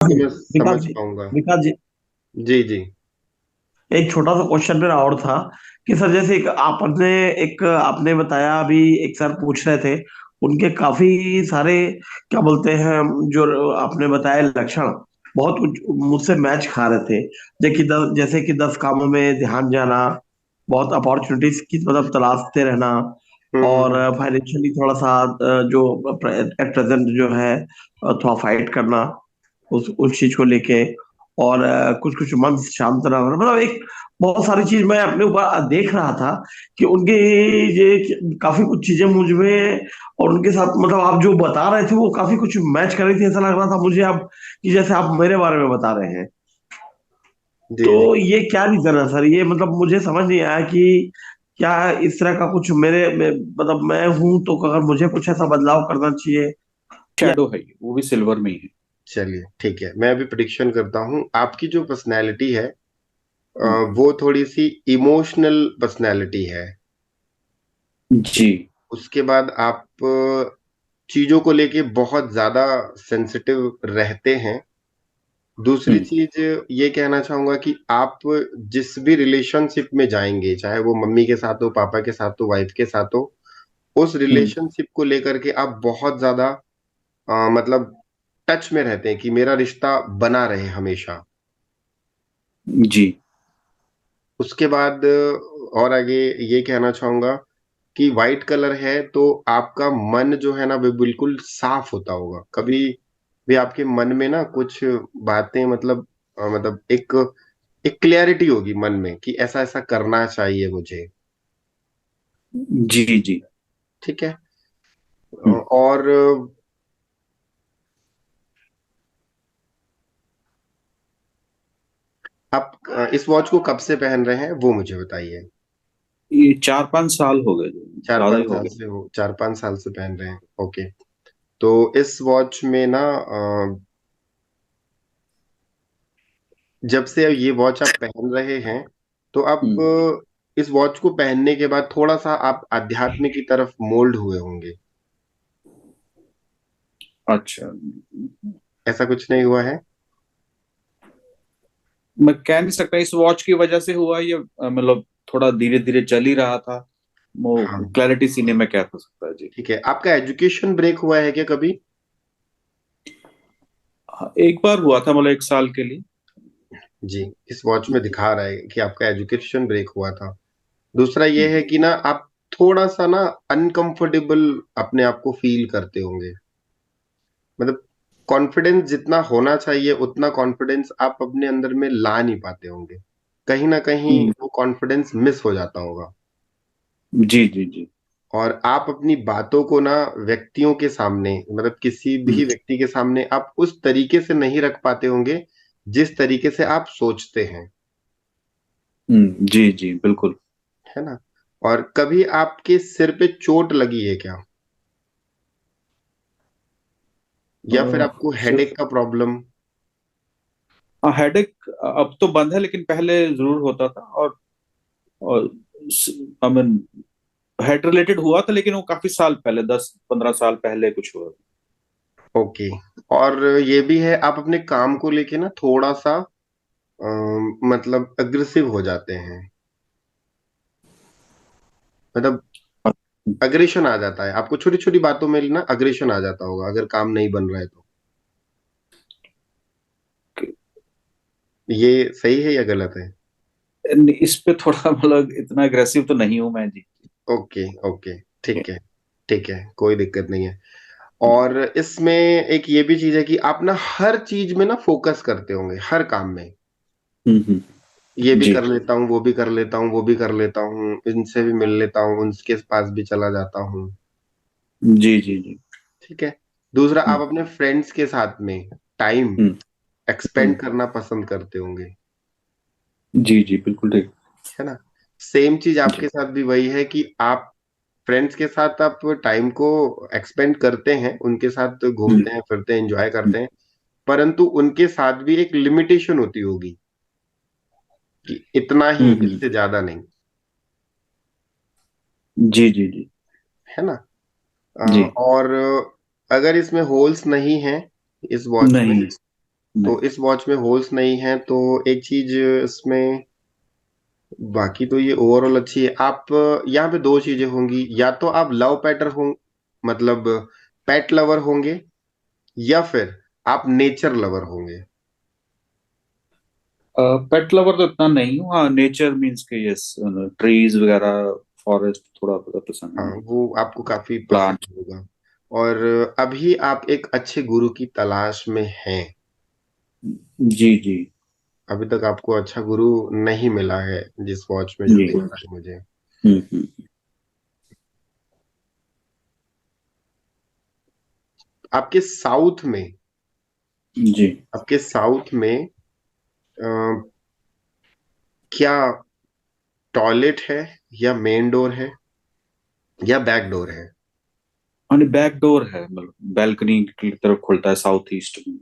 तो मैं विकास समझ जी, पाऊंगा। विकास जी, जी जी। एक छोटा सा क्वेश्चन मेरा और था कि सर जैसे एक आपने बताया अभी, एक सर पूछ रहे थे, उनके काफी सारे क्या बोलते हैं, जो आपने बताया लक्षण बहुत कुछ मुझसे मैच खा रहे थे। जैसे कि 10 कामों में ध्यान जाना, बहुत अपॉर्चुनिटीज की मतलब तलाशते रहना, और हम्म। फाइनेंशियली थोड़ा सा जो एट प्रेजेंट जो है थोड़ा फाइट करना उस चीज को लेके, और कुछ कुछ मन शांत रहना, मतलब एक बहुत सारी चीज मैं अपने ऊपर देख रहा था कि उनके ये काफी कुछ चीजें मुझ में और उनके साथ, मतलब आप जो बता रहे थे वो काफी कुछ मैच कर रही थी। ऐसा लग रहा था मुझे अब कि जैसे आप मेरे बारे में बता रहे हैं। जी तो जी। ये क्या रीजन है सर? ये मतलब मुझे समझ नहीं आया कि क्या इस तरह का कुछ मतलब मैं हूं तो अगर मुझे कुछ ऐसा बदलाव करना चाहिए या। शैडो है ये, वो भी सिल्वर में ही है। चलिए ठीक है, मैं अभी प्रिडिक्शन करता हूँ। आपकी जो पर्सनैलिटी है हम्म, वो थोड़ी सी इमोशनल पर्सनैलिटी है। जी। उसके बाद आप चीजों को लेके बहुत ज्यादा सेंसिटिव रहते हैं। दूसरी हम्म, चीज ये कहना चाहूंगा कि आप जिस भी रिलेशनशिप में जाएंगे, चाहे वो मम्मी के साथ हो, पापा के साथ हो, वाइफ के साथ हो, उस हम्म, रिलेशनशिप को लेकर के आप बहुत ज्यादा मतलब टच में रहते हैं कि मेरा रिश्ता बना रहे हमेशा। जी। उसके बाद और आगे ये कहना चाहूंगा कि वाइट कलर है तो आपका मन जो है ना वो बिल्कुल साफ होता होगा। कभी भी आपके मन में ना कुछ बातें मतलब मतलब एक क्लैरिटी होगी मन में कि ऐसा ऐसा करना चाहिए मुझे। जी जी। ठीक है। हम्म, और आप इस वॉच को कब से पहन रहे हैं वो मुझे बताइए। ये 4-5 साल हो गए, चार ज्यादा ही पांच हो साल गए। से हो, 4-5 साल से पहन रहे हैं। ओके। तो इस वॉच में ना जब से ये वॉच आप पहन रहे हैं तो आप हम्म, इस वॉच को पहनने के बाद थोड़ा सा आप आध्यात्म की तरफ मोल्ड हुए होंगे। अच्छा। ऐसा कुछ नहीं हुआ है? मैं कह नहीं सकता इस वॉच की वजह से हुआ, ये मतलब थोड़ा धीरे धीरे चल ही रहा था, वो हाँ। क्लैरिटी सीने में क्या हो सकता है जी। ठीक है, आपका एजुकेशन ब्रेक हुआ है क्या कभी? हाँ, एक बार हुआ था, मतलब 1 साल के लिए। जी। इस वॉच में दिखा रहा है कि आपका एजुकेशन ब्रेक हुआ था। दूसरा ये है हम्म, कि ना आप थोड़ा सा ना अनकंफर्टेबल अपने आप को फील करते होंगे। मतलब कॉन्फिडेंस जितना होना चाहिए उतना कॉन्फिडेंस आप अपने अंदर में ला नहीं पाते होंगे। कहीं ना कहीं हम्म, वो कॉन्फिडेंस मिस हो जाता होगा। जी जी जी। और आप अपनी बातों को ना व्यक्तियों के सामने, मतलब किसी हम्म, भी व्यक्ति के सामने आप उस तरीके से नहीं रख पाते होंगे जिस तरीके से आप सोचते हैं। जी जी बिल्कुल। है ना? और कभी आपके सिर पे चोट लगी है क्या? या फिर आपको सिर्फ हेडेक का प्रॉब्लम? हेडेक अब तो बंद है, लेकिन पहले जरूर होता था। और आई मीन हेड रिलेटेड हुआ था, लेकिन वो काफी साल पहले, 10-15 साल पहले कुछ हुआ था। ओके। और ये भी है, आप अपने काम को लेके ना थोड़ा सा मतलब अग्रेसिव हो जाते हैं। मतलब अग्रेशन आ जाता है आपको, छोटी छोटी बातों में ना अग्रेशन आ जाता होगा अगर काम नहीं बन रहा है तो। ये सही है या गलत है? इस पे थोड़ा मतलब इतना अग्रेसिव तो नहीं हूं मैं जी। Okay okay. ठीक है। ठीक है, कोई दिक्कत नहीं है। और इसमें एक ये भी चीज है कि आप ना हर चीज में ना फोकस करते होंगे, हर काम में। ये भी जी कर लेता हूँ, वो भी कर लेता हूँ, वो भी कर लेता हूँ, इनसे भी मिल लेता हूँ, उनके पास भी चला जाता हूँ। जी जी जी। ठीक है। दूसरा, आप हम्म, अपने फ्रेंड्स के साथ में टाइम हम्म, एक्सपेंड हम्म, करना पसंद करते होंगे। जी जी बिल्कुल ठीक। है ना? सेम चीज जी। आपके साथ भी वही है कि आप फ्रेंड्स के साथ आप टाइम को एक्सपेंड करते हैं, उनके साथ हम्म, घूमते हैं, फिरते हैं, एंजॉय करते हैं। परंतु उनके साथ भी एक लिमिटेशन होती होगी कि इतना ही, हम्म, इससे ज्यादा नहीं। जी जी जी। है ना? जी। और अगर इसमें होल्स नहीं हैं इस वॉच में, नहीं। नहीं। तो इस वॉच में होल्स नहीं है, तो एक चीज इसमें, बाकी तो ये ओवरऑल अच्छी है। आप यहाँ पे दो चीजें होंगी, या तो आप लव पैटर हो, मतलब पेट लवर होंगे, या फिर आप नेचर लवर होंगे। पेट लवर तो इतना नहीं हूँ, हाँ नेचर मीन्स के यस, ट्रीज वगैरह, फॉरेस्ट थोड़ा बहुत पसंद है हाँ, मुझे। वो आपको काफी प्लांट। पसंद होगा। और अभी आप एक अच्छे गुरु की तलाश में हैं। जी जी। अभी तक आपको अच्छा गुरु नहीं मिला है, जिस वॉच में जो जी। दिख रहा है मुझे। हम्म। आपके साउथ में, जी। आपके साउथ में अ, क्या टॉयलेट है, या मेन डोर है, या बैक डोर है? हाँ, बैक डोर है, मतलब बैल्कनी की तरफ खुलता है साउथ ईस्ट में।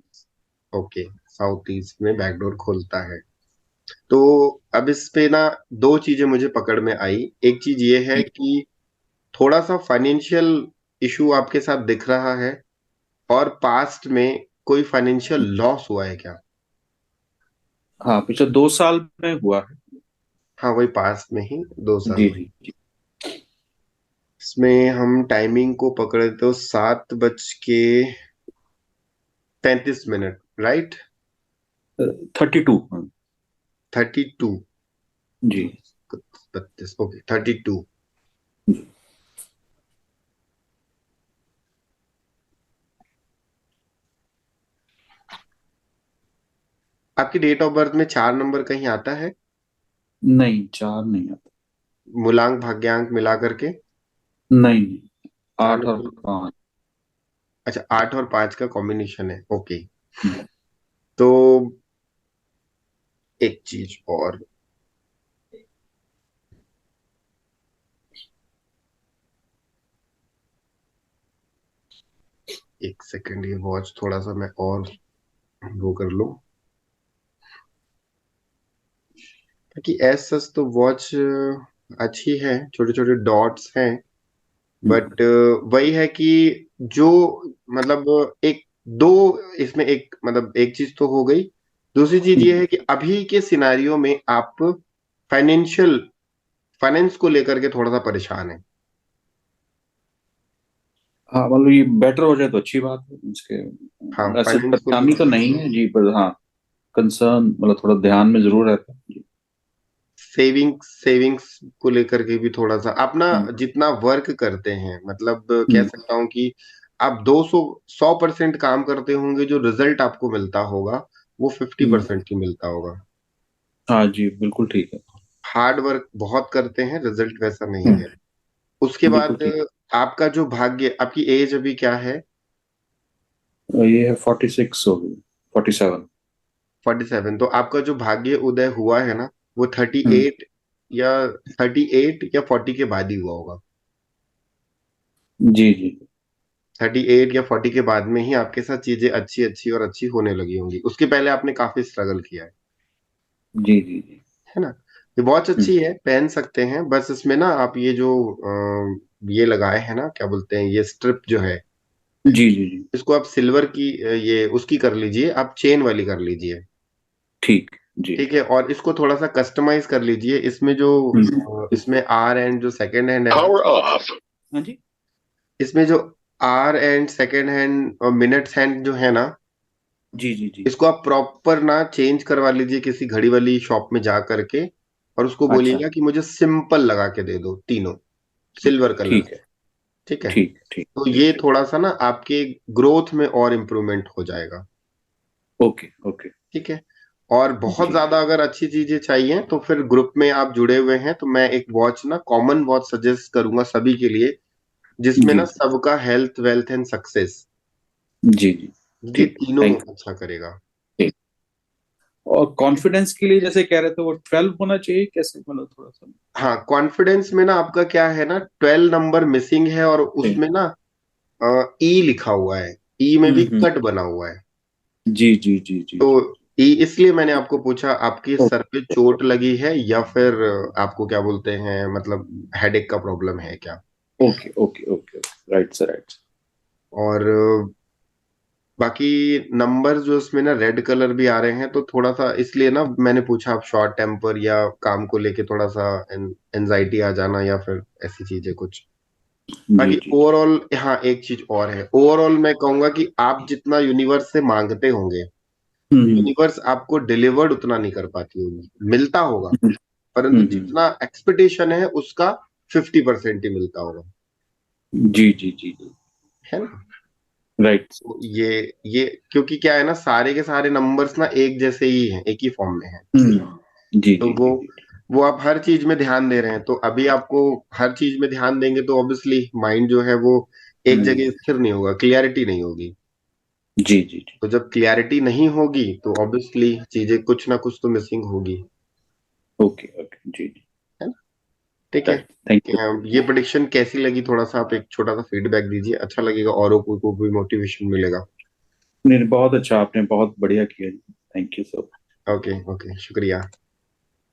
ओके, साउथ ईस्ट में बैक डोर खुलता है। तो अब इस पे ना दो चीजें मुझे पकड़ में आई। एक चीज ये है कि थोड़ा सा फाइनेंशियल इशू आपके साथ दिख रहा है, और पास्ट में कोई फाइनेंशियल लॉस हुआ है क्या? हाँ, पिछले 2 साल में हुआ है। हाँ, वही पास्ट में ही 2 साल जी में। जी जी। इसमें हम टाइमिंग को पकड़े तो 7:35, राइट? 32। 32। जी। 32, ओके, 32। आपकी डेट ऑफ बर्थ में 4 नंबर कहीं आता है? नहीं, 4 नहीं आता। मूलांक भाग्यांक मिला करके? नहीं नहीं, चार 8 और 5। अच्छा, 8 और 5 का कॉम्बिनेशन है, ओके। तो एक चीज और, एक सेकंड, ये वॉच थोड़ा सा मैं और वो कर लूं, क्योंकि एज सच तो वॉच अच्छी है, छोटे छोटे डॉट्स हैं। बट वही है कि जो, मतलब एक दो, इसमें एक, मतलब एक चीज तो हो गई। दूसरी चीज ये है कि अभी के सिनारियो में आप फाइनेंशियल, फाइनेंस को लेकर के थोड़ा सा परेशान है। हाँ, मतलब ये बेटर हो जाए तो अच्छी बात है इसके। हाँ, ऐसे फाइनेंस को परेशानी तो नहीं है जी, पर हाँ, कंसर्न मतलब थोड़ा ध्यान में जरूर रहता है जी। सेविंग्स, सेविंग्स को लेकर के भी थोड़ा सा अपना, हम्म। जितना वर्क करते हैं, मतलब कह हम्म। सकता हूँ कि आप 100% काम करते होंगे, जो रिजल्ट आपको मिलता होगा वो फिफ्टी हम्म। परसेंट ही मिलता होगा। हाँ जी, बिल्कुल ठीक है। हार्ड वर्क बहुत करते हैं, रिजल्ट वैसा नहीं है। हम्म। उसके बिल्कुल बाद ठीक। आपका जो भाग्य, आपकी एज अभी क्या है? ये है 46 हो गई, 47। 47। तो आपका जो भाग्य उदय हुआ है ना, वो थर्टी हम्म। एट या 38 या 40 के बाद ही हुआ होगा। जी जी 38 या 40 के बाद में ही आपके साथ चीजें अच्छी अच्छी और अच्छी होने लगी होंगी। उसके पहले आपने काफी स्ट्रगल किया जी जी जी। है ना? ये वॉच हम्म। अच्छी है, पहन सकते हैं, बस इसमें ना आप ये जो ये लगाए हैं ना, क्या बोलते हैं, ये स्ट्रिप जो है, जी जी जी। इसको आप सिल्वर की ये उसकी कर लीजिए, आप चेन वाली कर लीजिए। ठीक। जी। ठीक है, और इसको थोड़ा सा कस्टमाइज कर लीजिए। इसमें जो इसमें आर एंड जो सेकंड हैंड है ना, पावर ऑफ। हाँ जी। इसमें जो आर एंड सेकंड हैंड और मिनट्स हैंड जो है ना, जी जी जी। इसको आप प्रॉपर ना चेंज करवा लीजिए किसी घड़ी वाली शॉप में जा करके, और उसको अच्छा। बोलिएगा कि मुझे सिंपल लगा के दे दो तीनों, सिल्वर कलर। ठीक है। ठीक है, ठीक ठीक तो ठीक ये ठीक। थोड़ा सा ना आपके ग्रोथ में और इम्प्रूवमेंट हो जाएगा। Okay okay. ठीक है, और बहुत जी ज्यादा अगर अच्छी चीजें चाहिए तो फिर ग्रुप में आप जुड़े हुए हैं, तो मैं एक वॉच ना, कॉमन वॉच सजेस्ट करूंगा सभी के लिए, जिसमें जी ना सबका हेल्थ, वेल्थ एंड सक्सेस, जी जी। ये ठीक, तीनों थैंक अच्छा करेगा। यू। और कॉन्फिडेंस के लिए जैसे कह रहे थे, वो 12 होना चाहिए कैसे, मतलब थोड़ा सा। हाँ, कॉन्फिडेंस में ना आपका क्या है ना, 12 नंबर मिसिंग है, और ठीक। उसमें ना ई लिखा हुआ है, ई में भी हम्म। कट बना हुआ है। जी जी जी जी तो जी। ई, इसलिए मैंने आपको पूछा, आपकी सर पे चोट लगी है, या फिर आपको क्या बोलते हैं, मतलब हेडेक का प्रॉब्लम है क्या? Okay okay okay okay, right sir, right. और बाकी नंबर जो इसमें ना रेड कलर भी आ रहे हैं, तो थोड़ा सा इसलिए ना मैंने पूछा, आप शॉर्ट टेम्पर या काम को लेके थोड़ा सा एंजाइटी आ जाना या फिर ऐसी चीजें कुछ। जी बाकी जी जी। ओवरऑल, हाँ एक चीज और है, ओवरऑल मैं कहूंगा कि आप जितना यूनिवर्स से मांगते होंगे, हम्म यूनिवर्स आपको डिलीवर्ड उतना नहीं कर पाती होगी। मिलता होगा, हम्म परंतु जितना एक्सपेक्टेशन है उसका 50% ही मिलता होगा, जी जी जी जी। है ना। राइट। तो ये क्योंकि क्या है ना, सारे के सारे नंबर्स ना एक जैसे ही हैं, एक ही फॉर्म में हैं। जी तो जी वो जी जी। वो आप हर चीज में ध्यान दे रहे हैं, तो अभी आपको हर चीज में ध्यान देंगे तो ऑब्वियसली माइंड जो है वो एक जगह स्थिर नहीं होगा, क्लियरिटी नहीं होगी। जी जी जी। तो जब क्लियरिटी नहीं होगी तो ऑब्वियसली चीजें कुछ ना कुछ तो मिसिंग होगी, ओके ओके जी जी। है ना। ठीक है। राइट। Thank you. ये प्रेडिक्शन कैसी लगी, थोड़ा सा आप एक छोटा सा फीडबैक दीजिए, अच्छा लगेगा, औरों को भी मोटिवेशन मिलेगा। नहीं, बहुत अच्छा, आपने बहुत बढ़िया किया जी। Thank you so okay okay, शुक्रिया।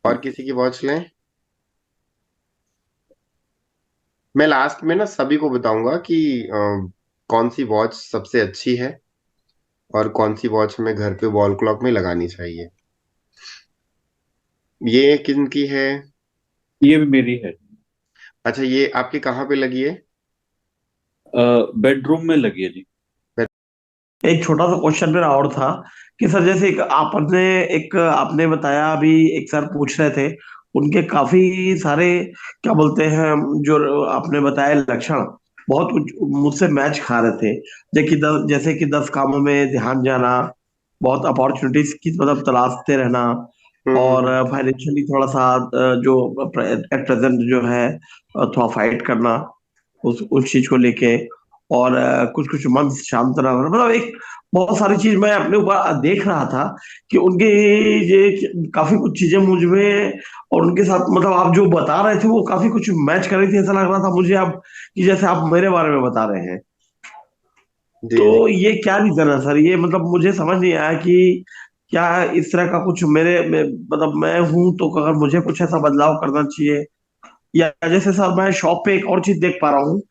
और मच। किसी की वॉच लें? मैं लास्ट में ना सभी को बताऊंगा कि कौन सी वॉच सबसे अच्छी है और कौन सी वॉच हमें घर पे वॉल क्लॉक में लगानी चाहिए। ये किन की है? ये भी मेरी है। अच्छा, ये आपके कहाँ पे लगी है? बेडरूम में लगी है जी। एक छोटा सा क्वेश्चन मेरा और था कि सर, जैसे एक आपने बताया अभी, एक सर पूछ रहे थे, उनके काफी सारे, क्या बोलते हैं, जो आपने बताया लक्षण, बहुत कुछ मुझसे मैच खा रहे थे। जैसे कि 10 कामों में ध्यान जाना, बहुत अपॉर्चुनिटीज की मतलब तलाशते रहना, और हम्म। फाइनेंशियली थोड़ा सा जो एट प्रेजेंट जो है थोड़ा फाइट करना उस चीज को लेके, और कुछ कुछ मन शांत रहना, मतलब एक बहुत सारी चीज मैं अपने ऊपर देख रहा था कि उनके ये काफी कुछ चीजें मुझ में, और उनके साथ मतलब आप जो बता रहे थे वो काफी कुछ मैच कर रही थी, ऐसा लग रहा था मुझे आप कि जैसे आप मेरे बारे में बता रहे हैं। जी जी। तो ये क्या रीजन है सर, ये मतलब मुझे समझ नहीं आया कि क्या इस तरह का कुछ मतलब मैं हूं तो अगर मुझे कुछ ऐसा बदलाव करना चाहिए, या जैसे सर मैं शॉप पे एक और चीज देख पा रहा हूँ।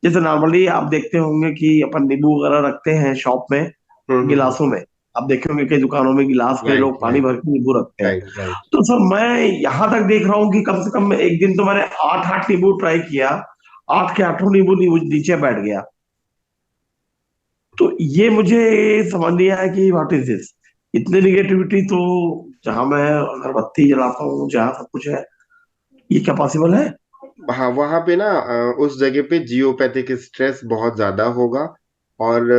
जैसे नॉर्मली आप देखते होंगे कि अपन नींबू वगैरह रखते हैं शॉप में, हम्म। गिलासों में। आप देखे होंगे कई दुकानों में गिलास में राइट लोग पानी राइट भर के नींबू रखते हैं। Right right. तो सर मैं यहाँ तक देख रहा हूँ कि कम से कम एक दिन तो मैंने 8 8 नींबू ट्राई किया, 8 के 8 नींबू नीचे बैठ गया। तो ये मुझे समझ नहीं आया कि व्हाट इज दिस, इतनी निगेटिविटी तो, जहां मैं अगरबत्ती जलाता हूँ, जहाँ सब कुछ है, ये क्या पॉसिबल है? हाँ, वहां पे ना उस जगह पे जियोपैथिक स्ट्रेस बहुत ज्यादा होगा। और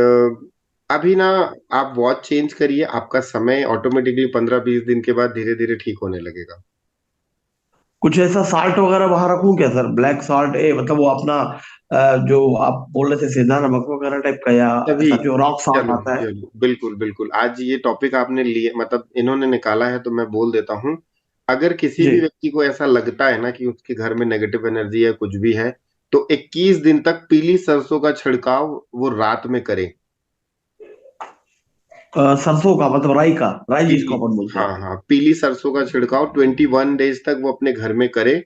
अभी ना आप वॉच चेंज करिए, आपका समय ऑटोमेटिकली 15-20 दिन के बाद धीरे धीरे ठीक होने लगेगा। कुछ ऐसा साल्ट वगैरह वहां रखूं क्या सर, ब्लैक सॉल्ट, मतलब वो अपना जो आप बोल रहे थे सेंधा नमक वगैरह टाइप का, या तभी, ऐसा जो रॉक सॉल्ट चलो आता है? चलो, बिल्कुल बिल्कुल, आज ये टॉपिक आपने लिए, मतलब इन्होंने निकाला है तो मैं बोल देता हूँ। अगर किसी जी। भी व्यक्ति को ऐसा लगता है ना कि उसके घर में नेगेटिव एनर्जी है, कुछ भी है, तो 21 दिन तक पीली सरसों का छिड़काव वो रात में करे। सरसों का मतलब राई पीली, जिसको अपन बोलते हाँ हैं। हाँ, पीली सरसों का छिड़काव 21 डेज तक वो अपने घर में करे।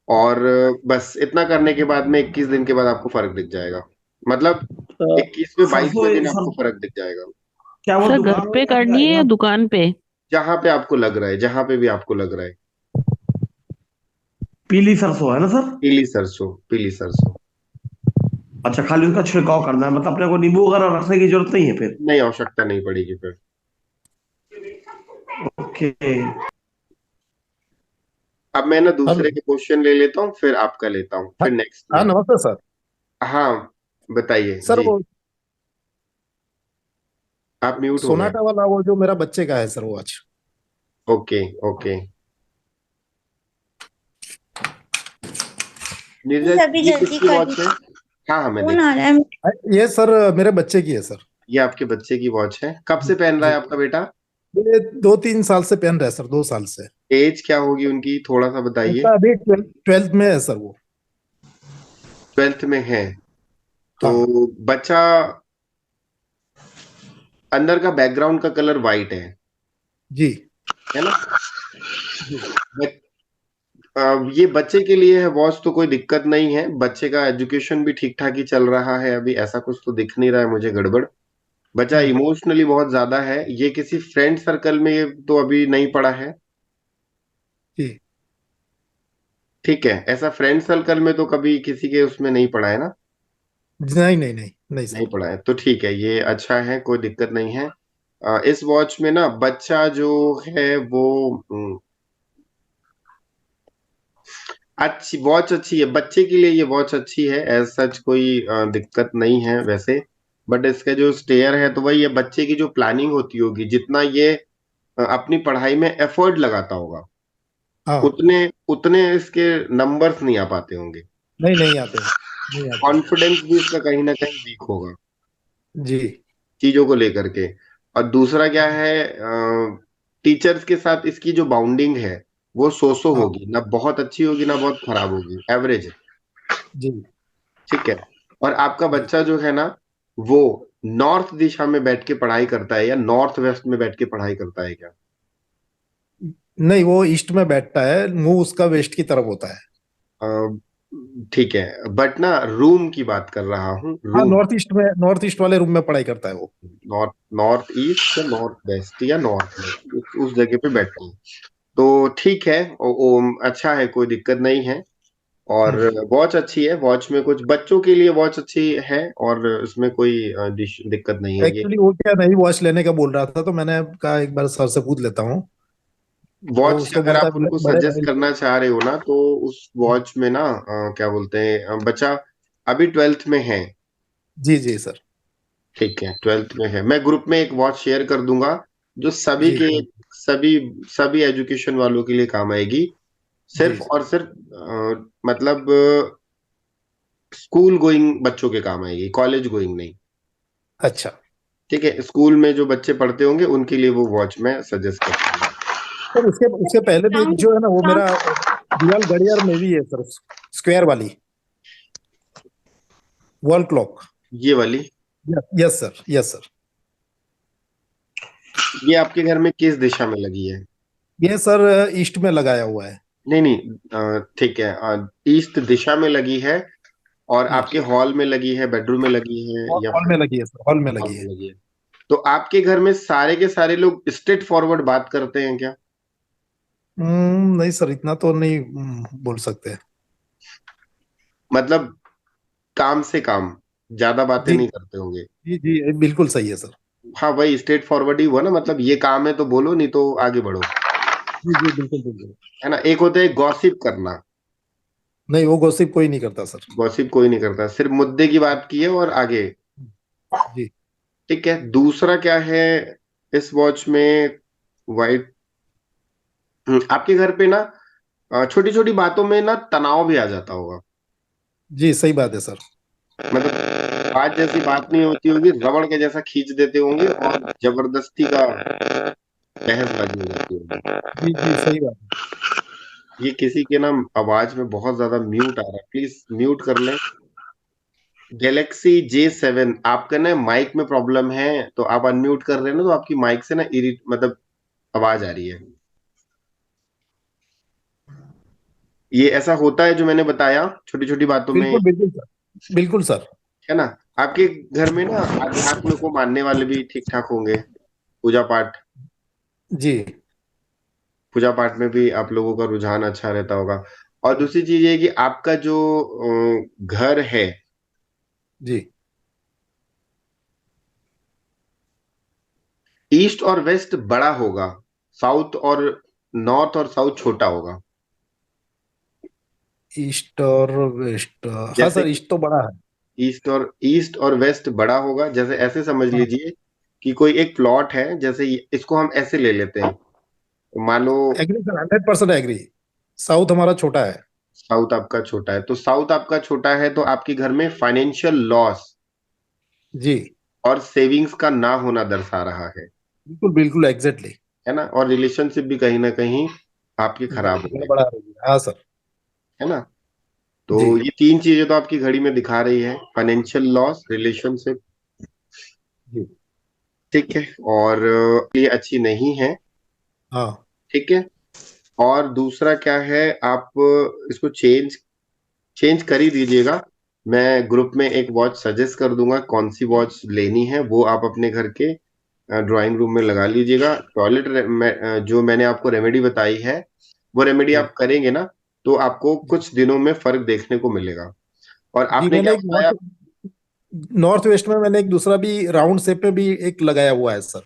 और बस इतना करने के बाद में 21 दिन के बाद आपको फर्क दिख जाएगा। मतलब अ, 21वें सरसों 22वें दिन सर, आपको फर्क दिख जाएगा। क्या वो सर घर दुकान में पे मिल करनी है या जाएगा? दुकान पे? जहां पे आपको लग रहा है, जहां पे भी आपको लग रहा है। पीली सरसों है ना सर? पीली सरसों, पीली सरसों। अच्छा, खाली उसका छिड़काव करना है, मतलब अपने को नींबू वगैरह रखने की जरूरत नहीं है फिर? नहीं, आवश्यकता नहीं पड़ेगी फिर। ओके। अब मैं ना दूसरे हेलो। के क्वेश्चन ले लेता हूँ, फिर आपका लेता हूँ, हाँ। फिर नेक्स्ट हाँ, में। नमस्ते सर। हाँ, बताइए सर जी। वो आप म्यूट हो गए। सोनाटा वाला वो जो मेरा बच्चे का है सर, वो आज। Okay okay. नीरज, प्लीज अभी ये जल्दी किसकी कर वॉच है? दीजिए, हाँ हाँ, मैं फोन देख, आ रहा है। ये सर मेरे बच्चे की है सर। ये आपके बच्चे की वॉच है, कब से पहन रहा जी। है आपका बेटा? ये 2 3 साल से पहन रहे हैं सर, 2 साल से। एज क्या होगी उनकी, थोड़ा सा बताइए। उनका अभी ट्वेल्थ में है सर वो। 12th में है? तो हाँ। बच्चा, अंदर का बैकग्राउंड का कलर वाइट जी है ना। जी। ये बच्चे के लिए है वॉच, तो कोई दिक्कत नहीं है, बच्चे का एजुकेशन भी ठीक ठाक ही चल रहा है, अभी ऐसा कुछ तो दिख नहीं रहा है मुझे गड़बड़। बच्चा हाँ इमोशनली बहुत ज्यादा है, ये किसी फ्रेंड सर्कल में ये तो अभी नहीं पड़ा है। जी। ठीक है, ऐसा फ्रेंड सर्कल में तो कभी किसी के उसमें नहीं पड़ा है ना? नहीं नहीं नहीं नहीं नहीं सर। पड़ा है तो ठीक है, ये अच्छा है, कोई दिक्कत नहीं है। इस वॉच में ना बच्चा जो है वो अच्छी वॉच अच्छी है, बच्चे के लिए ये वॉच अच्छी है, एज सच कोई दिक्कत नहीं है वैसे। बट इसका जो स्टेयर है तो वही है, बच्चे की जो प्लानिंग होती होगी, जितना ये अपनी पढ़ाई में एफर्ट लगाता होगा, हाँ। उतने उतने इसके नंबर्स नहीं आ पाते होंगे। नहीं नहीं आते हैं, नहीं आते। कॉन्फिडेंस भी इसका कहीं ना कहीं वीक होगा जी। चीजों को लेकर के। और दूसरा क्या है, टीचर्स के साथ इसकी जो बाउंडिंग है वो सो सो हाँ। होगी, ना बहुत अच्छी होगी ना बहुत खराब होगी, एवरेज है। जी। ठीक है। और आपका जी। बच्चा जो है ना, वो नॉर्थ दिशा में बैठ के पढ़ाई करता है या नॉर्थ वेस्ट में बैठ के पढ़ाई करता है क्या? नहीं, वो ईस्ट में बैठता है, मुंह उसका वेस्ट की तरफ होता है। अ, ठीक है, बट ना रूम की बात कर रहा हूँ, हाँ, रूम। नॉर्थ ईस्ट वाले रूम में पढ़ाई करता है वो। नॉर्थ नॉर्थ ईस्ट या नॉर्थ वेस्ट या नॉर्थ में उस जगह पे बैठते हैं। तो ठीक है, अच्छा है, कोई दिक्कत नहीं है। और हम्म। वॉच अच्छी है, वॉच में कुछ बच्चों के लिए वॉच अच्छी है, और इसमें कोई दिक्कत नहीं है ये। एक्चुअली वो क्या नई वॉच लेने का बोल रहा था, तो मैंने कहा एक बार सर से पूछ लेता हूँ। वो वॉच उसको अगर बोलता आप है उनको बड़े सजेस्ट भाई। करना चाह रहे हो ना, तो उस वॉच में ना क्या बोलते हैं, बच्चा अभी ट्वेल्थ में है। जी जी सर। ठीक है, ट्वेल्थ में है, मैं ग्रुप में एक वॉच शेयर कर दूंगा जो सभी जी के जी। सभी सभी एजुकेशन वालों के लिए काम आएगी। जी सिर्फ और सिर्फ मतलब स्कूल गोइंग बच्चों के काम आएगी, कॉलेज गोइंग नहीं। अच्छा। ठीक है, स्कूल में जो बच्चे पढ़ते होंगे उनके लिए वो वॉच मैं सजेस्ट करता हूँ। सर उसके उसके पहले भी एक जो है ना, वो मेरा रियल घड़ियाल में भी है सर, स्क्वायर वाली वॉल क्लॉक। ये वाली, यस सर, यस सर। ये आपके घर में किस दिशा में लगी है? ये सर ईस्ट में लगाया हुआ है। नहीं नहीं, ठीक है, ईस्ट दिशा में लगी है, और जी। आपके हॉल में लगी है, बेडरूम में लगी है, या हॉल फिर में लगी है सर, हॉल में हॉल लगी में है। लगी है? तो आपके घर में सारे के सारे लोग स्ट्रेट फॉरवर्ड बात करते हैं क्या? नहीं सर, इतना तो नहीं बोल सकते। मतलब काम से काम, ज्यादा बातें जी नहीं करते होंगे। जी जी, बिल्कुल सही है सर। हाँ, वही स्ट्रेट फॉरवर्ड ही हुआ ना, मतलब ये काम है तो बोलो, नहीं तो आगे बढ़ो। जी जी, बिल्कुल बिल्कुल। है ना, एक होता है गॉसिप करना। नहीं, वो गॉसिप कोई नहीं करता सर। गॉसिप कोई नहीं करता, सिर्फ मुद्दे की बात की है और आगे। जी। ठीक है, दूसरा क्या है इस वॉच में, वाइट, आपके घर पे ना छोटी छोटी बातों में ना तनाव भी आ जाता होगा। जी सही बात है सर। मतलब बात जैसी बात नहीं होती होगी, रबड़ के जैसा खींच देते होंगे और जबरदस्ती का बहसबाजी हो जाती होगी। जी जी सही बात है। ये किसी के ना आवाज में बहुत ज्यादा म्यूट आ रहा है, प्लीज म्यूट कर लें। गैलेक्सी J7, आपका ना माइक में प्रॉब्लम है, तो आप अनम्यूट कर रहे हैं ना, तो आपकी माइक से ना इरिट मतलब आवाज आ रही है। ये ऐसा होता है जो मैंने बताया, छोटी छोटी बातों में। बिल्कुल बिल्कुल सर, बिल्कुल सर। है ना? आपके घर में ना अध्यात्म को मानने वाले भी ठीक ठाक होंगे, पूजा पाठ, जी पूजा पाठ में भी आप लोगों का रुझान अच्छा रहता होगा। और दूसरी चीज ये है कि आपका जो घर है, जी। ईस्ट और वेस्ट बड़ा होगा, साउथ और नॉर्थ और साउथ छोटा होगा। ईस्ट और वेस्ट। हाँ जैसे सर, ईस्ट तो बड़ा है। ईस्ट और वेस्ट बड़ा होगा, जैसे ऐसे समझ हाँ। लीजिए कि कोई एक प्लॉट है, जैसे इसको हम ऐसे ले लेते हैं, मान लो एग्री सर, 100% एग्री। साउथ हमारा छोटा है। साउथ आपका छोटा है, तो साउथ आपका छोटा है तो आपके घर में फाइनेंशियल लॉस जी। और सेविंग्स का ना होना दर्शा रहा बिल्कुल बिल्कुल एग्जैक्टली। है ना? और रिलेशनशिप भी कहीं ना कहीं आपके खराब होंगे। गड़बड़ा रही है, हाँ सर। है ना? तो जी ये तीन चीजें तो आपकी घड़ी में दिखा रही है, फाइनेंशियल लॉस, रिलेशनशिप। जी। ठीक है, और ये अच्छी नहीं है। हाँ। ठीक है। और दूसरा क्या है, आप इसको चेंज चेंज कर ही दीजिएगा। मैं ग्रुप में एक वॉच सजेस्ट कर दूंगा, कौन सी वॉच लेनी है वो आप अपने घर के ड्राइंग रूम में लगा लीजिएगा। जो मैंने आपको रेमेडी बताई है वो रेमेडी जी आप करेंगे ना, तो आपको कुछ दिनों में फर्क देखने को मिलेगा। और जी आपने क्या मैंने एक बताया? नॉर्थ वेस्ट में मैंने एक दूसरा भी राउंड शेप पे भी एक लगाया हुआ है सर,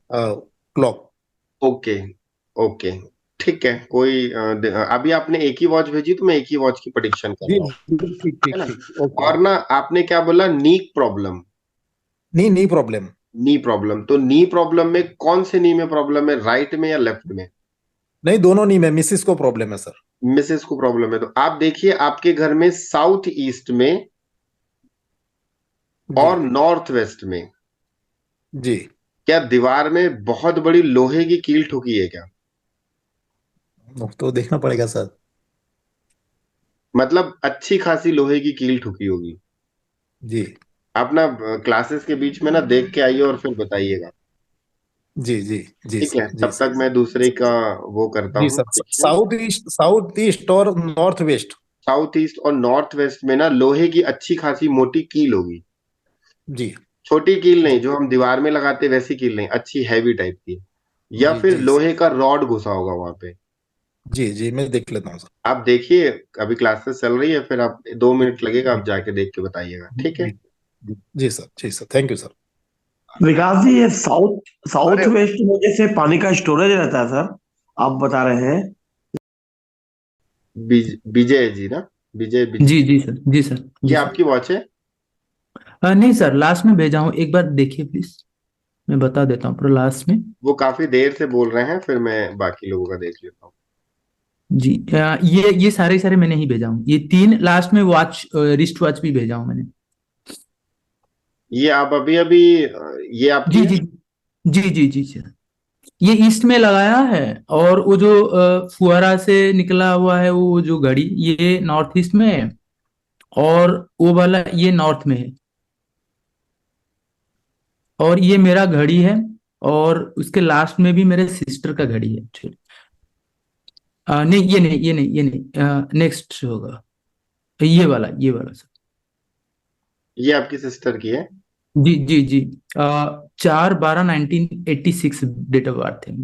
क्लॉक। ओके, ओके, ठीक है। अभी आपने एक ही वॉच भेजी तो मैं एक ही वॉच की प्रेडिक्शन कर जी रहा हूँ, जी, ठीक है ठीक ना? ठीक, ओके। और ना, आपने क्या बोला, नी प्रॉब्लम? नी प्रॉब्लम। नी प्रॉब्लम, तो नी प्रॉब्लम में कौन से नी में प्रॉब्लम है, राइट में या लेफ्ट में? नहीं, दोनों नी में मिसिस को प्रॉब्लम है सर। मिसेस को प्रॉब्लम है, तो आप देखिए आपके घर में साउथ ईस्ट में जी और नॉर्थ वेस्ट में जी। क्या दीवार में बहुत बड़ी लोहे की कील ठुकी है क्या? तो देखना पड़ेगा सर। मतलब अच्छी खासी लोहे की कील ठुकी होगी। जी आप ना क्लासेस के बीच में ना देख के आइए और फिर बताइएगा। जी जी जी ठीक सर, है, जी तब सर। तक मैं दूसरे का वो करता जी हूँ सर, prediction। साउथ ईस्ट और नॉर्थ वेस्ट। साउथ ईस्ट और नॉर्थ वेस्ट में ना लोहे की अच्छी खासी मोटी कील होगी। जी छोटी कील नहीं, जी जो हम दीवार में लगाते वैसी कील नहीं, अच्छी हैवी टाइप की। या जी फिर जी लोहे का रॉड घुसा होगा वहां पे। जी जी, मैं देख लेता हूँ सर। आप देखिए, अभी क्लासेस चल रही है, फिर आप 2 मिनट लगेगा, जी आप जाके देख के बताइएगा, ठीक है? जी जी जी सर, जी sir, thank you sir. Vikas ji, ये साउथ अरे साउथ वेस्ट की वजह से पानी का स्टोरेज रहता है सर, आप बता रहे हैं। विजय जी ना, विजय विजय, जी जी सर, जी सर, ये जी सर। आपकी वॉच है? नहीं सर, लास्ट में भेजा हूँ, एक बार देखिए प्लीज। मैं बता देता हूँ पूरा लास्ट में। वो काफी देर से बोल रहे हैं, फिर मैं बाकी लोगों का देख लेता हूँ। जी, ये सारे सारे मैंने ही भेजा हूँ, ये तीन लास्ट में वॉच, रिस्ट वॉच भी भेजा हूँ मैंने। ये आप अभी अभी ये आपकी जी है? जी जी जी जी सर। ये ईस्ट में लगाया है, और वो जो फुहारा से निकला हुआ है वो जो घड़ी, ये नॉर्थ ईस्ट में है, और वो वाला ये नॉर्थ में है, और ये मेरा घड़ी है, और उसके लास्ट में भी मेरे सिस्टर का घड़ी है actually। नहीं, ये नहीं, ये नहीं, ये नहीं, नेक्स्ट होगा ये वाला सर। ये आपकी सिस्टर की है? जी जी जी। 4/12/1986 डेट ऑफ बर्थ है।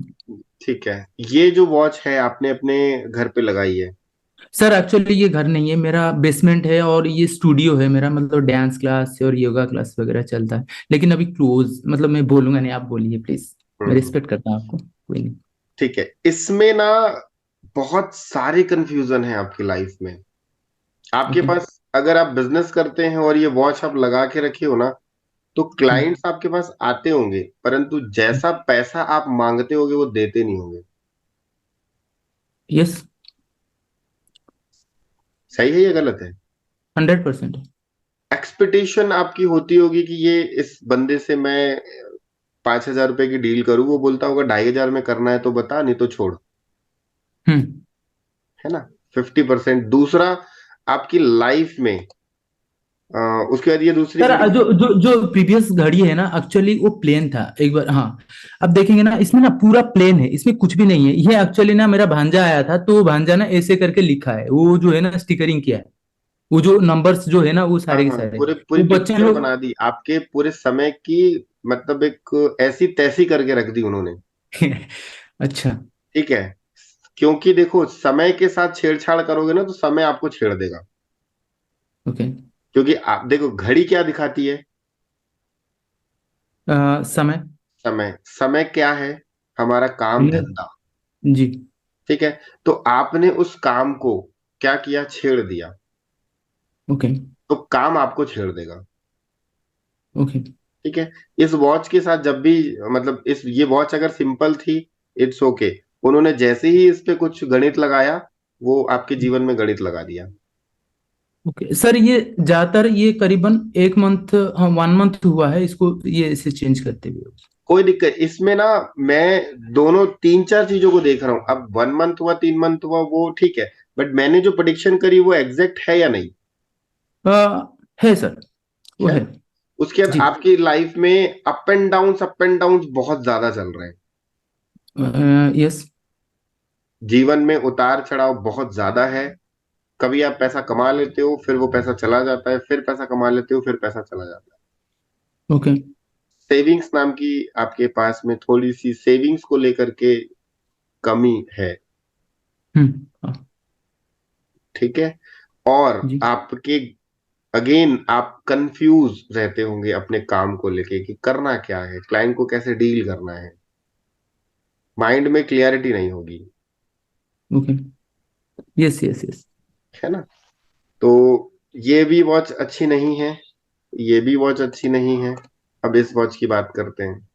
ठीक है। ये जो वॉच है आपने अपने घर पे लगाई है? सर एक्चुअली ये घर नहीं है, मेरा बेसमेंट है, और ये स्टूडियो है मेरा, मतलब डांस क्लास और योगा क्लास वगैरह चलता है, लेकिन अभी क्लोज, मतलब मैं बोलूंगा नहीं, आप बोलिए प्लीज। मैं हम्म, रिस्पेक्ट करता हूँ आपको, कोई नहीं। ठीक है। इसमें ना बहुत सारे कंफ्यूजन है आपकी लाइफ में। आपके ओके। पास, अगर आप बिजनेस करते हैं और ये वॉच आप लगा के रखे हो ना, तो क्लाइंट्स आपके पास आते होंगे, परंतु जैसा पैसा आप मांगते होगे वो देते नहीं होंगे। यस। सही है या गलत है? 100%। एक्सपेक्टेशन आपकी होती होगी कि ये इस बंदे से मैं 5,000 रुपए की डील करूं, वो बोलता होगा 2,500 में करना है तो बता, नहीं तो छोड़। हम्म। है ना? 50%। दूसरा, आपकी लाइफ में उसके बाद ये दूसरी सर जो प्रेडिक्शन। जो जो प्रीवियस घड़ी है ना, एक्चुअली वो प्लेन था एक बार, हाँ। अब देखेंगे ना, इसमें ना पूरा प्लेन है, इसमें कुछ भी नहीं है। ये एक्चुअली ना मेरा भांजा आया था, तो वो भांजा ना ऐसे करके लिखा है, वो जो है ना स्टिकरिंग किया है, वो जो नंबर्स जो है ना वो हाँ सारे के हाँ, सारे, पूरे पूरी वो बच्चे पिक्चर लोग। बना दी आपके पूरे समय की। मतलब एक ऐसी तैसी करके रख दी उन्होंने। अच्छा। ठीक है, क्योंकि देखो समय के साथ छेड़छाड़ करोगे ना तो समय आपको छेड़ देगा। ओके। क्योंकि आप देखो घड़ी क्या दिखाती है? समय। समय, समय क्या है? हमारा काम ये- धंधा। जी। ठीक है, तो आपने उस काम को क्या किया, छेड़ दिया, ओके। तो काम आपको छेड़ देगा। ओके। ठीक है। इस वॉच के साथ जब भी, मतलब इस ये वॉच अगर सिंपल थी, इट्स ओके। उन्होंने जैसे ही इस पे कुछ गणित लगाया, वो आपके जीवन में गणित लगा दिया। ओके सर, ये ज्यादातर ये करीबन एक मंथ, हाँ 1 मंथ हुआ है इसको, ये इसे चेंज करते हुए। कोई दिक्कत इसमें ना, मैं दोनों तीन चार चीजों को देख रहा हूं। अब 1 मंथ हुआ, 3 मंथ हुआ, वो ठीक है, बट मैंने जो प्रेडिक्शन करी वो एग्जैक्ट है या नहीं? है सर, वो है है। ना? उसके बाद जी। आपकी लाइफ में अप एंड डाउन बहुत ज्यादा चल रहे हैं। यस। जीवन में उतार चढ़ाव बहुत ज्यादा है। कभी आप पैसा कमा लेते हो, फिर वो पैसा चला जाता है, फिर पैसा कमा लेते हो, फिर पैसा चला जाता है। ओके। सेविंग्स नाम की आपके पास में थोड़ी सी सेविंग्स को लेकर के कमी है। हाँ, ठीक है। और जी। आपके अगेन आप कंफ्यूज रहते होंगे अपने काम को लेके कि करना क्या है, क्लाइंट को कैसे डील करना है, माइंड में क्लियरिटी नहीं होगी। ओके। Yes, yes, yes. है ना। तो ये भी वॉच अच्छी नहीं है, ये भी वॉच अच्छी नहीं है। अब इस वॉच की बात करते हैं।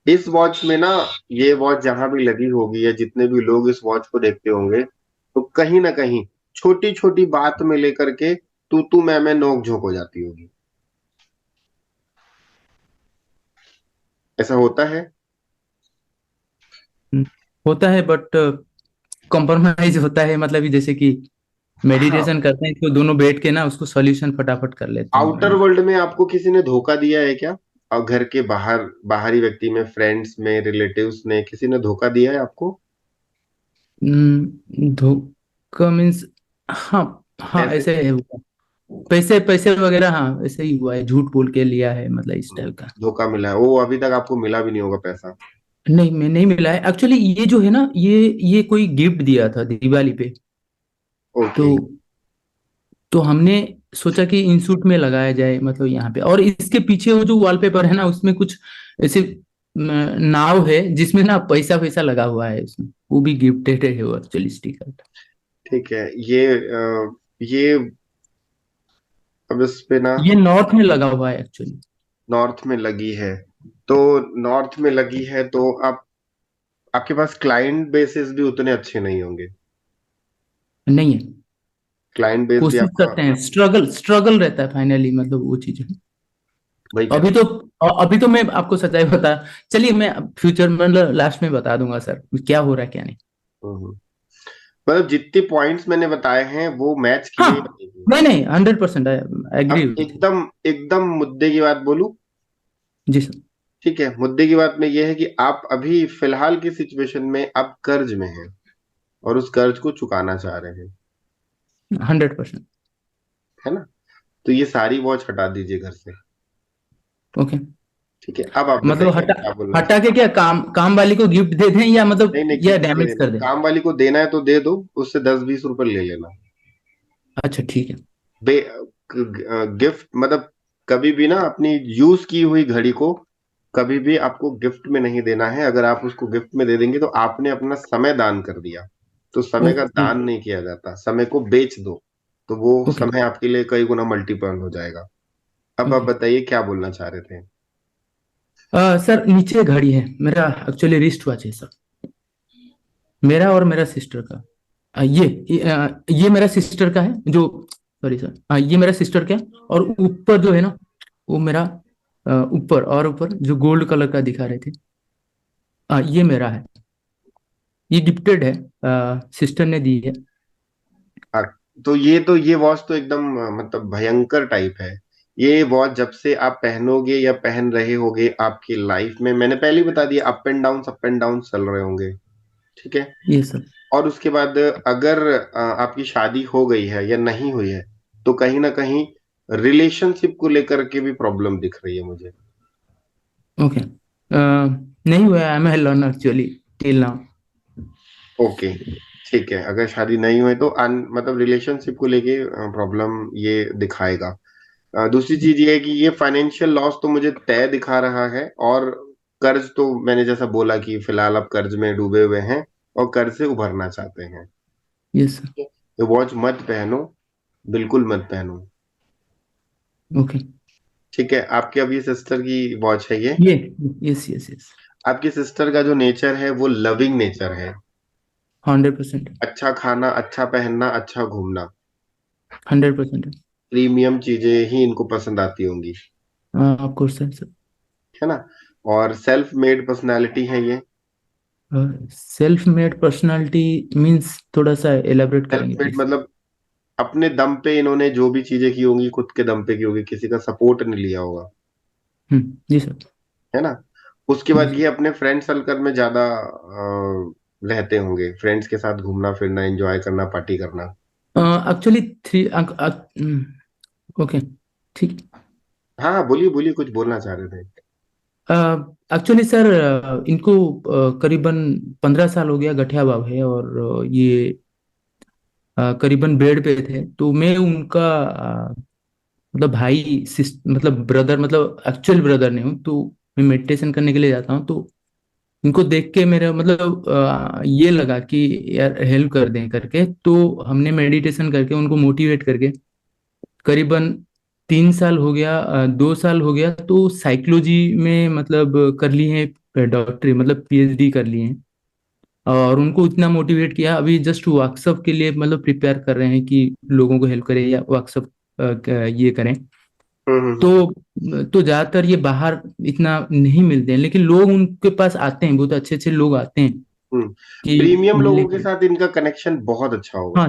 इस वॉच में ना, ये वॉच जहां भी लगी होगी या जितने भी लोग इस वॉच को देखते होंगे, तो कहीं ना कहीं छोटी छोटी बात में लेकर के तू मैं नोक झोंक हो जाती होगी। ऐसा होता है। हम्म, होता है, बट कॉम्प्रोमाइज होता है, मतलब कि जैसे कि हाँ। मेडिटेशन करते हैं तो दोनों बैठ के ना उसको सॉल्यूशन फटाफट कर लेते हैं आउटर बढ़िया। वर्ल्ड में आपको किसी ने धोखा दिया है क्या? और घर के बाहर, बाहरी व्यक्ति में, फ्रेंड्स में, रिलेटिव्स ने किसी ने धोखा दिया है आपको? धोखा मीन्स, हाँ। हाँ, ऐसे ऐसे है हुआ। पैसे पैसे वगैरह, हाँ, ऐसे ही हुआ है, झूठ बोल के लिया है, मतलब इस टाइप का। धोखा मिला है, वो अभी तक आपको मिला भी नहीं होगा पैसा? नहीं, मैं नहीं मिला है एक्चुअली। ये जो है ना, ये कोई गिफ्ट दिया था दिवाली पे। तो ओके। तो हमने सोचा कि इंस्टीट्यूट में लगाया जाए, मतलब यहाँ पे। और इसके पीछे वो जो वॉलपेपर है ना, उसमें कुछ ऐसे नाव है जिसमें ना पैसा पैसा लगा हुआ है उसमें, वो भी गिफ्टेड है वो एक्चुअली स्टिकर। ठीक है। ये अब इस पे ना, ये नॉर्थ में लगा हुआ है एक्चुअली। नॉर्थ में लगी है, तो नॉर्थ में लगी है तो आप, आपके पास क्लाइंट बेसिस भी उतने अच्छे नहीं होंगे। नहीं है। क्लाइंट बेस भी कोशिश आपका, करते हैं, स्ट्रगल स्ट्रगल रहता है फाइनली, मतलब वो चीज है। वही अभी कहते तो अभी तो मैं आपको सच्चाई बता, चलिए मैं फ्यूचर मतलब लास्ट में बता दूंगा सर क्या हो रहा है क्या नहीं। हैं। मतलब जितने पॉइंट्स मैंने बताए हैं वो मैच हाँ, किए या नहीं किए? नहीं नहीं, 100% आई एग्री अब विथ। एकदम एकदम मुद्दे की बात बोलूं। जी सर। ठीक है, मुद्दे की बात में ये है कि आप अभी फिलहाल की सिचुएशन में आप कर्ज में हैं और उस कर्ज को चुकाना चाह रहे हैं। 100%। है ना। तो ये सारी वॉच हटा दीजिए घर से। ओके। ठीक है, अब आप मतलब बताइए हटा, क्या बोलना हटा चाहते के क्या, काम वाली को गिफ्ट दे दें या हैं। नहीं मतलब नहीं, या किसी को डैमेज नहीं, कर दें? काम वाली को देना है तो दे दो, उससे 10-20 रुपए ले लेना। अच्छा, ठीक है। बे गिफ्ट मतलब, कभी भी ना अपनी यूज की हुई घड़ी को कभी भी आपको गिफ्ट में नहीं देना है। अगर आप उसको गिफ्ट में दे देंगे तो आपने अपना समय दान कर दिया। तो समय का ओके। दान नहीं किया जाता, समय को बेच दो, तो वो ओके। समय आपके लिए कई गुना मल्टीपल हो जाएगा। अब आप ओके। बताइए क्या बोलना चाह रहे थे। सर, नीचे घड़ी है मेरा, एक्चुअली रिस्ट वॉच है सर, मेरा और मेरा सिस्टर का। ये मेरा सिस्टर का है जो, सॉरी सर, ये मेरा सिस्टर का है। और ऊपर जो है ना, वो मेरा, ऊपर और ऊपर जो गोल्ड कलर का दिखा रहे थे, ये मेरा है। ये गिफ्टेड है, सिस्टर ने दी है। हाँ, तो ये वॉच तो एकदम मतलब भयंकर टाइप है। ये वॉच जब से आप पहनोगे या पहन रहे होगे, आपकी लाइफ में मैंने पहले ही बता दिया, अप एंड डाउन चल रहे होंगे। ठीक है। ये सर। और उसके बाद अगर आपकी शादी हो गई है या नहीं हुई है, तो कहीं ना कहीं रिलेशनशिप को लेकर के भी प्रॉब्लम दिख रही है मुझे। ओके। नहीं हुआ, I am learn actually till now. Okay. ठीक है, अगर शादी नहीं हुई तो मतलब रिलेशनशिप को लेके प्रॉब्लम ये दिखाएगा। दूसरी चीज ये है कि ये फाइनेंशियल लॉस तो मुझे तय दिखा रहा है। और कर्ज तो मैंने जैसा बोला कि फिलहाल आप कर्ज में डूबे हुए हैं और कर्ज से उभरना चाहते हैं। Yes sir. ये वॉच मत पहनो, बिल्कुल मत पहनो। ओके। ठीक है, आपके अभी सिस्टर की वॉच है ये। ये, यस यस यस। आपकी सिस्टर का जो नेचर है वो लविंग नेचर है। 100%। अच्छा खाना, अच्छा पहनना, अच्छा घूमना, 100%। प्रीमियम चीजें ही इनको पसंद आती होंगी। Of sir. है ना। और सेल्फ मेड पर्सनालिटी है ये। सेल्फ मेड पर्सनालिटी मींस, थोड़ा सा एलेबरेट सेल्फ करेंगे मेड प्लीज। मतलब अपने दम पे इन्होंने जो भी चीजें की होंगी खुद के दम पे की होगी, किसी का सपोर्ट नहीं लिया होगा। जी सर। है ना। उसके जी बाद सर। ये अपने फ्रेंड सर्कल में ज्यादा रहते होंगे, फ्रेंड्स के साथ घूमना फिरना, एंजॉय करना, पार्टी करना। एक्चुअली थ्री ओके, ठीक। हाँ बोलिए बोलिए, कुछ बोलना चाह रहे थे। एक्चुअली सर, इनको करीबन 15 साल हो गया, गठिया बाब है, और ये करीबन बेड पे थे। तो मैं उनका मतलब भाई मतलब ब्रदर, मतलब एक्चुअल ब्रदर नहीं हूँ। तो मैं मेडिटेशन करने के लिए जाता हूँ, तो इनको देख के मेरा मतलब ये लगा कि यार हेल्प कर दें करके। तो हमने मेडिटेशन करके उनको मोटिवेट करके करीबन 3 साल हो गया, 2 साल हो गया, तो साइकोलॉजी में मतलब कर ली है डॉक्टरी, मतलब पीएचडी कर ली है। और उनको इतना मोटिवेट किया, अभी जस्ट वर्कशॉप के लिए मतलब प्रिपेयर कर रहे हैं कि लोगों को हेल्प करें या वर्कशॉप ये करें। तो हम्म। ज्यादातर ये बाहर इतना नहीं मिलते हैं, लेकिन लोग उनके पास आते हैं, बहुत अच्छे अच्छे लोग आते हैं हम्म। कि प्रीमियम मिलने लोगों के के लिए। साथ इनका कनेक्शन बहुत अच्छा होगा। हाँ,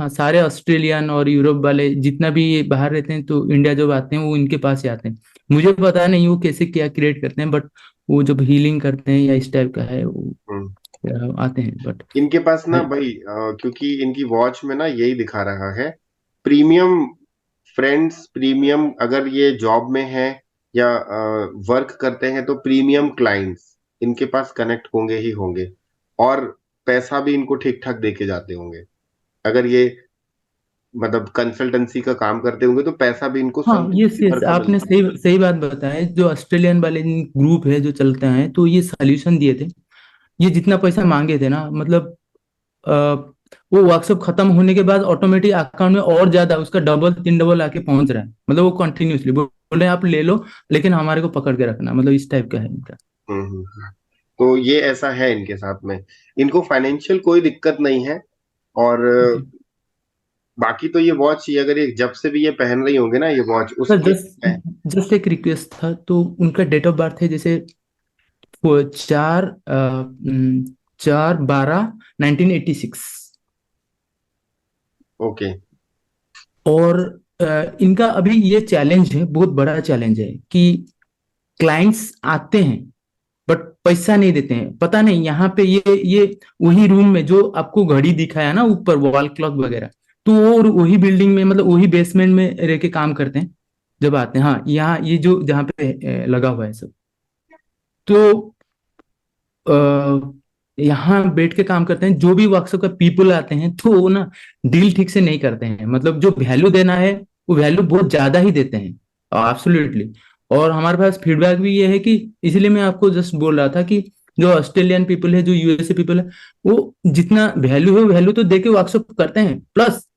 सारे ऑस्ट्रेलियन और यूरोप वाले जितना भी ये बाहर रहते हैं, तो इंडिया जब आते हैं वो इनके पास ही आते हैं। मुझे पता नहीं वो कैसे क्या क्रिएट करते हैं, बट वो जब हीलिंग करते हैं या इस टाइप का है वो हम्म। आते हैं, बट इनके पास ना भाई, क्योंकि इनकी वॉच में ना यही दिखा रहा है, प्रीमियम फ्रेंड्स, प्रीमियम अगर ये जॉब में है या वर्क करते हैं तो प्रीमियम क्लाइंट्स इनके पास कनेक्ट होंगे ही होंगे। और पैसा भी इनको ठीक ठाक दे के जाते होंगे। अगर ये मतलब कंसल्टेंसी का काम करते होंगे तो पैसा भी इनको हाँ, समथिंग ये भर का आपने मिलता सही होगा। सही बात बताया। जो ऑस्ट्रेलियन वाले ग्रुप है जो चलते हैं, तो ये सॉल्यूशन दिए थे। ये जितना पैसा मांगे थे ना, मतलब अ, वो वर्कशॉप खत्म होने के बाद ऑटोमेटिक अकाउंट में और ज्यादा उसका डबल 3 डबल आके पहुंच रहा है। मतलब वो कंटिन्यूसली बोल रहे हैं आप ले लो, लेकिन हमारे को पकड़ के रखना, मतलब इस टाइप का है इनका। हम्म। तो ये ऐसा है इनके साथ में। इनको फाइनेंशियल कोई दिक्कत नहीं है। और ओके बाकी तो ये वॉच, ये अगर ये जब से भी ये पहन रही होंगे ना ये वॉच सर, उसके। जस्ट एक रिक्वेस्ट था। तो उनका डेट ऑफ बर्थ है जैसे वो 4/12/1986। ओके। और इनका अभी ये चैलेंज है, बहुत बड़ा चैलेंज है कि क्लाइंट्स आते हैं बट पैसा नहीं देते हैं। पता नहीं यहाँ पे ये वही रूम में जो आपको घड़ी दिखाया ना ऊपर वॉल क्लॉक वगैरह, तो वो वही बिल्डिंग में, मतलब वही बेसमेंट में रह के काम करते हैं जब आते हैं। हाँ, यहाँ ये जो जहाँ पे लगा हुआ है सब, तो यहाँ बैठ के काम करते हैं। जो भी वर्कशॉप का पीपल आते हैं तो वो ना डील ठीक से नहीं करते हैं, मतलब जो वैल्यू देना है वो वैल्यू बहुत ज्यादा ही देते हैं, एब्सोल्युटली। और हमारे पास फीडबैक भी ये है कि, इसलिए मैं आपको जस्ट बोल रहा था कि जो ऑस्ट्रेलियन पीपल है, जो यूएसए पीपल है, वो जितना वैल्यू है वैल्यू तो दे के वर्कशॉप करते हैं, प्लस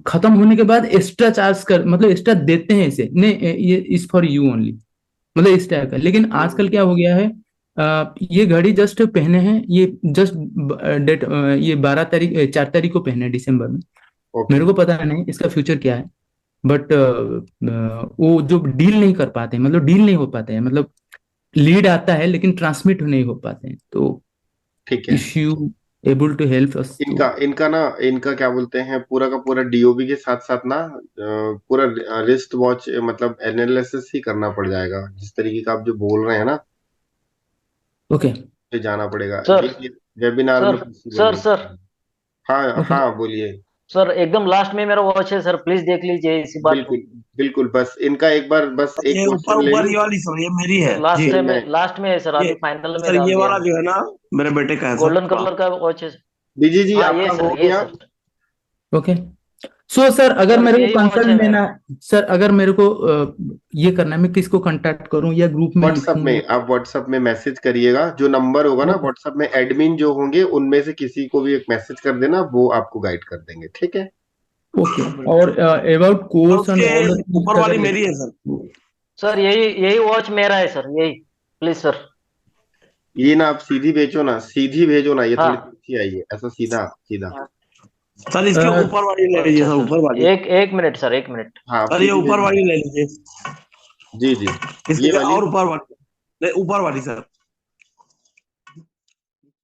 खत्म होने के बाद एक्स्ट्रा चार्ज कर, मतलब एक्स्ट्रा देते हैं इसे, नहीं ये इज फॉर यू ओनली, मतलब इस टाइप का। लेकिन आजकल क्या हो गया है, ये घड़ी जस्ट पहने हैं, ये जस्ट डेट, ये 12 तारीख 4 तारीख को पहने हैं दिसंबर में। ओके। मेरे को पता नहीं इसका फ्यूचर क्या है, बट वो जो डील नहीं कर पाते हैं, मतलब डील नहीं हो पाते हैं, मतलब लीड आता है लेकिन ट्रांसमिट नहीं हो पाते हैं। तो ठीक है। If you able to help us तो। इनका इनका ना, इनका क्या बोलते हैं, पूरा का पूरा डीओबी के साथ साथ ना पूरा रिस्ट वॉच मतलब एनालिसिस ही करना पड़ जाएगा, जिस तरीके का आप जो बोल रहे हैं ना, ओके ये जाना पड़ेगा सर ये वेबिनार सर में पॉसिबल सर नहीं सर है। हाँ ओके हाँ बोलिए। सर एकदम लास्ट में मेरा वॉच है सर, प्लीज देख लीजिए इसी बात को। बिल्कुल बिल्कुल, बस इनका एक बार बस एक ये ऊपर क्वेश्चन ले ऊपर लूं, ये वाली सर, ये मेरी है जी। फिर मैं। लास्ट में है सर, ये अभी फाइनल में सर, डाल ये दिया वाला है। जो है ना, मेरे बेटे का है सर। गोल्डन हाँ कलर का वॉच है। बीजी जी हाँ आपका हो ये गया। सर। ओके। सो सर, अगर सर मेरे को यही वॉच है कंसल्ट मेरा। लेना, सर अगर मेरे को ये करना है, मैं किसको कांटेक्ट करूं या ग्रुप में व्हाट्सएप लिखूं? में, आप व्हाट्सएप में मैसेज करिएगा, जो नंबर होगा ना ओके व्हाट्सएप में एडमिन जो होंगे उनमें से किसी को भी एक मैसेज कर देना, वो आपको गाइड कर देंगे, ठीक है। ओके। और अबाउट और कोर्स एंड उसके ऑल द ऊपर थिंग्स वाली अगर मेरी है सर। सर यही यही वॉच मेरा है सर, यही प्लीज सर। ये ना आप सीधी भेजो ना, सीधी भेजो ना, ये थोड़ी हाँ तिरछी आई है, ऐसा सीधा सीधा। सर इसके ऊपर वाली ले लीजिए अच्छा सर, सर, ऊपर वाली। एक एक मिनट सर, एक मिनट। हाँ आप सर ये सीधी ऊपर भेज वाली दीजिए। ले लीजिए, जी जी। इसके ये वाली। और ऊपर वाली नहीं, ऊपर वाली सर।